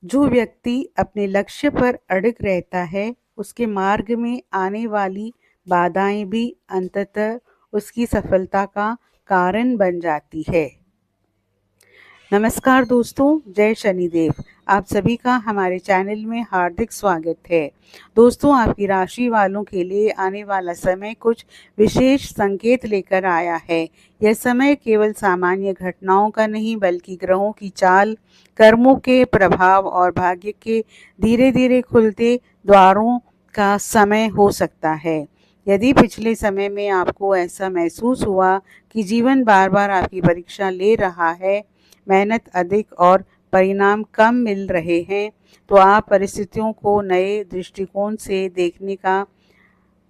जो व्यक्ति अपने लक्ष्य पर अड़िग रहता है, उसके मार्ग में आने वाली बाधाएं भी अंततः उसकी सफलता का कारण बन जाती है। नमस्कार दोस्तों, जय शनिदेव। आप सभी का हमारे चैनल में हार्दिक स्वागत है। दोस्तों, आपकी राशि वालों के लिए आने वाला समय कुछ विशेष संकेत लेकर आया है। यह समय केवल सामान्य घटनाओं का नहीं, बल्कि ग्रहों की चाल, कर्मों के प्रभाव और भाग्य के धीरे धीरे खुलते द्वारों का समय हो सकता है। यदि पिछले समय में आपको ऐसा महसूस हुआ कि जीवन बार बार आपकी परीक्षा ले रहा है, मेहनत अधिक और परिणाम कम मिल रहे हैं, तो आप परिस्थितियों को नए दृष्टिकोण से देखने का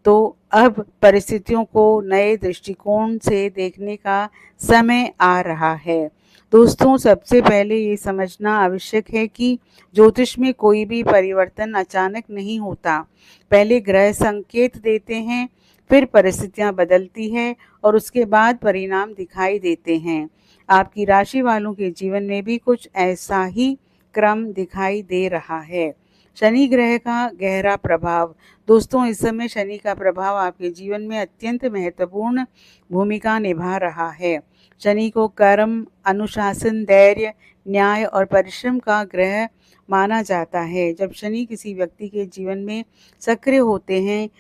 तो अब परिस्थितियों को नए दृष्टिकोण से देखने का समय आ रहा है। दोस्तों, सबसे पहले ये समझना आवश्यक है कि ज्योतिष में कोई भी परिवर्तन अचानक नहीं होता। पहले ग्रह संकेत देते हैं, फिर परिस्थितियां बदलती हैं और उसके बाद परिणाम दिखाई देते हैं। आपकी राशि वालों के जीवन में भी कुछ ऐसा ही क्रम दिखाई दे रहा है। शनि ग्रह का गहरा प्रभाव। दोस्तों, इस समय शनि का प्रभाव आपके जीवन में अत्यंत महत्वपूर्ण भूमिका निभा रहा है। शनि को कर्म, अनुशासन, धैर्य, न्याय और परिश्रम का ग्रह माना जाता है। जब शनि किसी व्यक्ति के जीवन में सक्रिय होते हैं,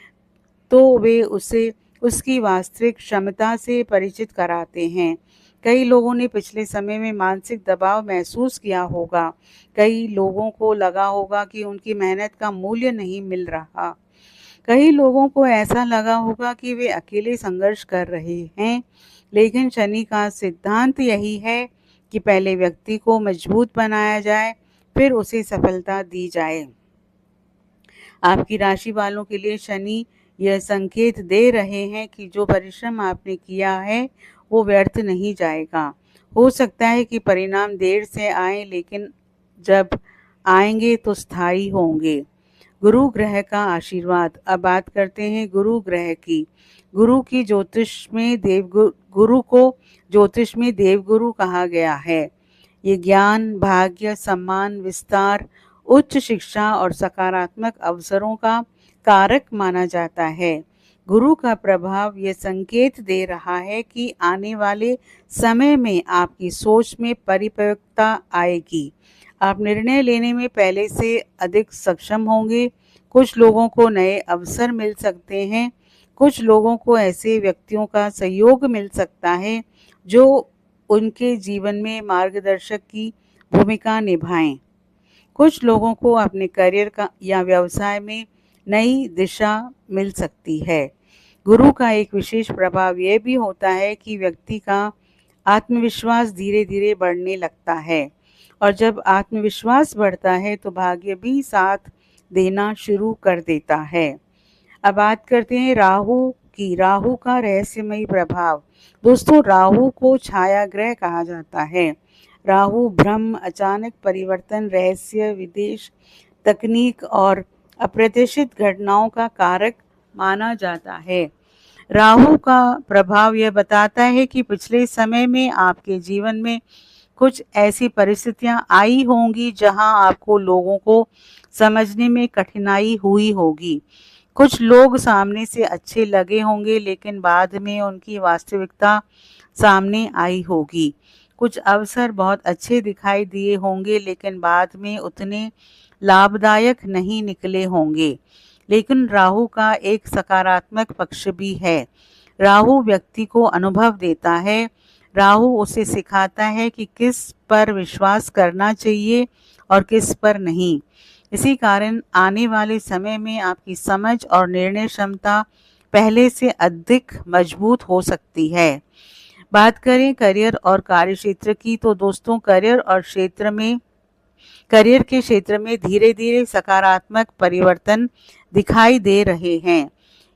तो वे उसे उसकी वास्तविक क्षमता से परिचित कराते हैं। कई लोगों ने पिछले समय में मानसिक दबाव महसूस किया होगा। कई लोगों को लगा होगा कि उनकी मेहनत का मूल्य नहीं मिल रहा। कई लोगों को ऐसा लगा होगा कि वे अकेले संघर्ष कर रहे हैं। लेकिन शनि का सिद्धांत यही है कि पहले व्यक्ति को मजबूत बनाया जाए, फिर उसे सफलता दी जाए। आपकी राशि वालों के लिए शनि यह संकेत दे रहे हैं कि जो परिश्रम आपने किया है वो व्यर्थ नहीं जाएगा। हो सकता है कि परिणाम देर से आए, लेकिन जब आएंगे तो स्थायी होंगे। गुरु ग्रह का आशीर्वाद। अब बात करते हैं गुरु ग्रह की। गुरु को ज्योतिष में देवगुरु कहा गया है। ये ज्ञान, भाग्य, सम्मान, विस्तार, उच्च शिक्षा और सकारात्मक अवसरों का कारक माना जाता है। गुरु का प्रभाव ये संकेत दे रहा है कि आने वाले समय में आपकी सोच में परिपक्वता आएगी। आप निर्णय लेने में पहले से अधिक सक्षम होंगे। कुछ लोगों को नए अवसर मिल सकते हैं। कुछ लोगों को ऐसे व्यक्तियों का सहयोग मिल सकता है जो उनके जीवन में मार्गदर्शक की भूमिका निभाएं। कुछ लोगों को अपने करियर का या व्यवसाय में नई दिशा मिल सकती है। गुरु का एक विशेष प्रभाव यह भी होता है कि व्यक्ति का आत्मविश्वास धीरे धीरे बढ़ने लगता है, और जब आत्मविश्वास बढ़ता है तो भाग्य भी साथ देना शुरू कर देता है। अब बात करते हैं राहु की। राहु का रहस्यमयी प्रभाव। दोस्तों, राहु को छाया ग्रह कहा जाता है। राहु भ्रम, अचानक परिवर्तन, रहस्य, विदेश, तकनीक और अप्रत्याशित घटनाओं का कारक माना जाता है। राहु का प्रभाव यह बताता है कि पिछले समय में आपके जीवन में कुछ ऐसी परिस्थितियां आई होंगी जहां आपको लोगों को समझने में कठिनाई हुई होगी। कुछ लोग सामने से अच्छे लगे होंगे, लेकिन बाद में उनकी वास्तविकता सामने आई होगी। कुछ अवसर बहुत अच्छे दिखाई दिए होंगे, लेकिन बाद में उतने लाभदायक नहीं निकले होंगे। लेकिन राहु का एक सकारात्मक पक्ष भी है। राहु व्यक्ति को अनुभव देता है। राहु उसे सिखाता है कि किस पर विश्वास करना चाहिए और किस पर नहीं। इसी कारण आने वाले समय में आपकी समझ और निर्णय क्षमता पहले से अधिक मजबूत हो सकती है। बात करें करियर और कार्यक्षेत्र की, तो दोस्तों, करियर के क्षेत्र में धीरे धीरे सकारात्मक परिवर्तन दिखाई दे रहे हैं।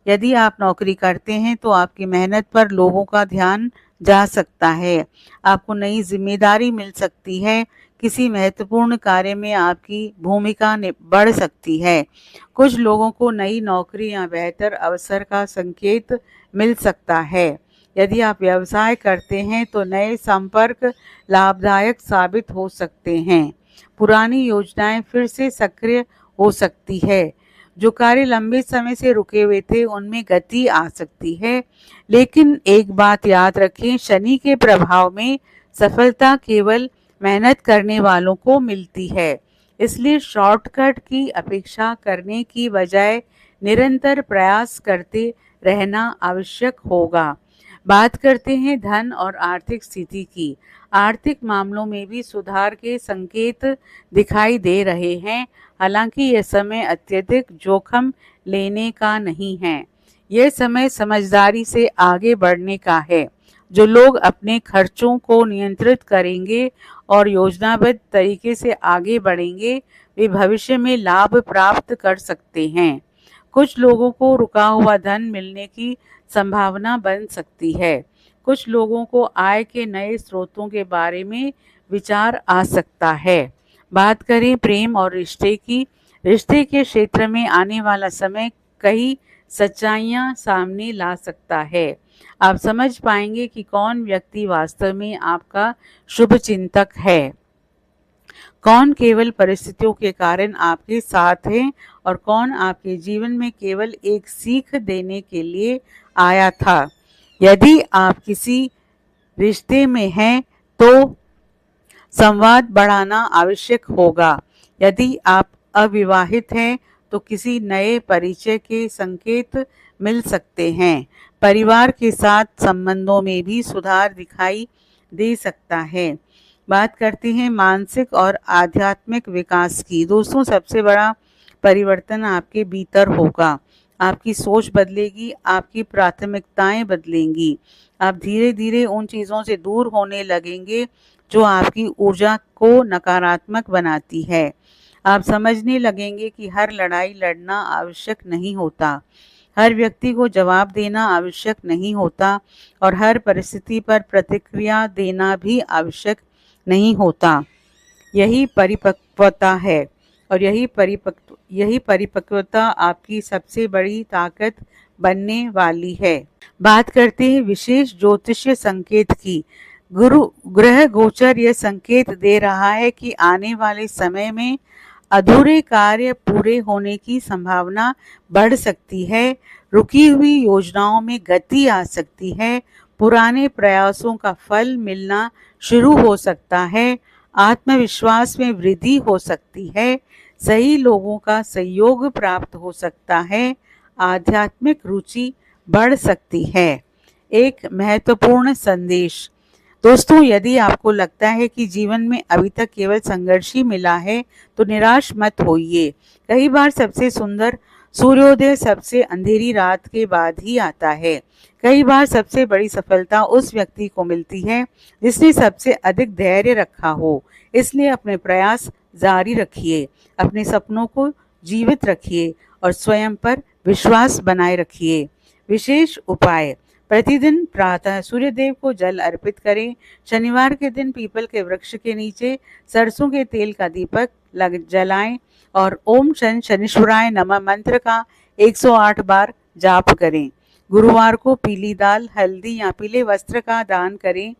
यदि आप नौकरी करते हैं तो आपकी मेहनत पर लोगों का ध्यान जा सकता है। आपको नई जिम्मेदारी मिल सकती है। किसी महत्वपूर्ण कार्य में आपकी भूमिका बढ़ सकती है। कुछ लोगों को नई नौकरी या बेहतर अवसर का संकेत मिल सकता है। यदि आप व्यवसाय करते हैं तो नए संपर्क लाभदायक साबित हो सकते हैं। पुरानी योजनाएं फिर से सक्रिय हो सकती है। जो कार्य लंबे समय से रुके हुए थे उनमें गति आ सकती है। लेकिन एक बात याद रखें, शनि के प्रभाव में सफलता केवल मेहनत करने वालों को मिलती है। इसलिए शॉर्टकट की अपेक्षा करने की बजाय निरंतर प्रयास करते रहना आवश्यक होगा। बात करते हैं धन और आर्थिक स्थिति की। आर्थिक मामलों में भी सुधार के संकेत दिखाई दे रहे हैं। हालांकि यह समय अत्यधिक जोखिम लेने का नहीं है। यह समय समझदारी से आगे बढ़ने का है। जो लोग अपने खर्चों को नियंत्रित करेंगे और योजनाबद्ध तरीके से आगे बढ़ेंगे, वे भविष्य में लाभ प्राप्त कर सकते हैं। कुछ लोगों को रुका हुआ धन मिलने की संभावना बन सकती है। कुछ लोगों को आय के नए स्रोतों के बारे में विचार आ सकता है। बात करें प्रेम और रिश्ते की। रिश्ते के क्षेत्र में आने वाला समय कई सच्चाइयां सामने ला सकता है। आप समझ पाएंगे कि कौन व्यक्ति वास्तव में आपका शुभ चिंतक है, कौन केवल परिस्थितियों के कारण आपके साथ है और कौन आपके जीवन में केवल एक सीख देने के लिए आया था। यदि आप किसी रिश्ते में हैं तो संवाद बढ़ाना आवश्यक होगा। यदि आप अविवाहित हैं तो किसी नए परिचय के संकेत मिल सकते हैं। परिवार के साथ संबंधों में भी सुधार दिखाई दे सकता है। बात करते हैं मानसिक और आध्यात्मिक विकास की। दोस्तों, सबसे बड़ा परिवर्तन आपके भीतर होगा। आपकी सोच बदलेगी, आपकी प्राथमिकताएं बदलेंगी। आप धीरे धीरे उन चीज़ों से दूर होने लगेंगे जो आपकी ऊर्जा को नकारात्मक बनाती है। आप समझने लगेंगे कि हर लड़ाई लड़ना आवश्यक नहीं होता, हर व्यक्ति को जवाब देना आवश्यक नहीं होता और हर परिस्थिति पर प्रतिक्रिया देना भी आवश्यक नहीं होता। यही परिपक्वता है और यही परिपक्वता आपकी सबसे बड़ी ताकत बनने वाली है। बात करते हैं विशेष ज्योतिषीय संकेत की। गुरु ग्रह गोचर यह संकेत दे रहा है कि आने वाले समय में अधूरे कार्य पूरे होने की संभावना बढ़ सकती है। रुकी हुई योजनाओं में गति आ सकती है। पुराने प्रयासों का फल मिलना शुरू हो सकता है। आत्मविश्वास में वृद्धि हो सकती है। सही लोगों का सहयोग प्राप्त हो सकता है। आध्यात्मिक रुचि बढ़ सकती है। एक महत्वपूर्ण संदेश। दोस्तों, यदि आपको लगता है कि जीवन में अभी तक केवल संघर्ष ही मिला है तो निराश मत होइए। कई बार सबसे सुंदर सूर्योदय सबसे अंधेरी रात के बाद ही आता है। कई बार सबसे बड़ी सफलता उस व्यक्ति को मिलती है जिसने सबसे अधिक धैर्य रखा हो। इसलिए अपने प्रयास जारी रखिए, अपने सपनों को जीवित रखिए और स्वयं पर विश्वास बनाए रखिए। विशेष उपाय। प्रतिदिन प्रातः सूर्यदेव को जल अर्पित करें। शनिवार के दिन पीपल के वृक्ष के नीचे सरसों के तेल का दीपक जलाएं और ओम शनिश्वराय नमः मंत्र का 108 बार जाप करें। गुरुवार को पीली दाल, हल्दी या पीले वस्त्र का दान करें।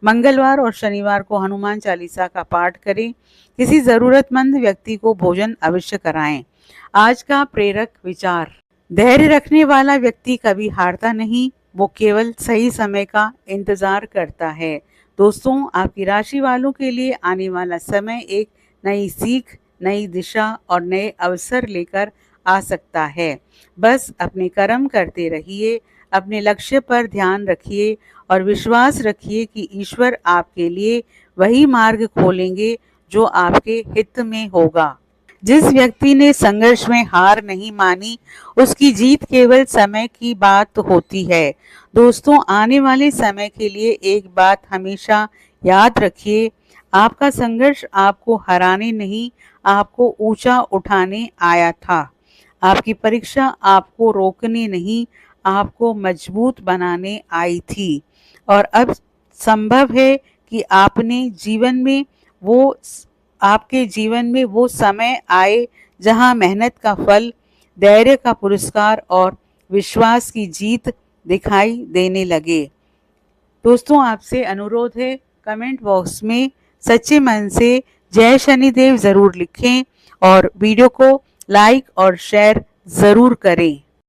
मंगलवार और शनिवार को हनुमान चालीसा का पाठ करें। किसी जरूरतमंद व्यक्ति को भोजन अवश्य कराएं। आज का प्रेरक विचार। धैर्य रखने वाला व्यक्ति कभी हारता नहीं, वो केवल सही समय का इंतजार करता है। दोस्तों, आपकी राशि वालों के लिए आने वाला समय एक नई सीख, नई दिशा और नए अवसर लेकर आ सकता है। बस अपने कर्म करते रहिए, अपने लक्ष्य पर ध्यान रखिए और विश्वास रखिए कि ईश्वर आपके लिए वही मार्ग खोलेंगे जो आपके हित में होगा। जिस व्यक्ति ने संघर्ष में हार नहीं मानी, उसकी जीत केवल समय की बात होती है। दोस्तों, आने वाले समय के लिए एक बात हमेशा याद रखिए, आपका संघर्ष आपको हराने नहीं, आपको ऊंचा उठाने आया था। आपकी परीक्षा आपको रोकने नहीं, आपको मजबूत बनाने आई थी। और अब संभव है कि आपके जीवन में वो समय आए जहां मेहनत का फल, धैर्य का पुरस्कार और विश्वास की जीत दिखाई देने लगे। दोस्तों, आपसे अनुरोध है, कमेंट बॉक्स में सच्चे मन से जय शनिदेव ज़रूर लिखें और वीडियो को लाइक और शेयर ज़रूर करें।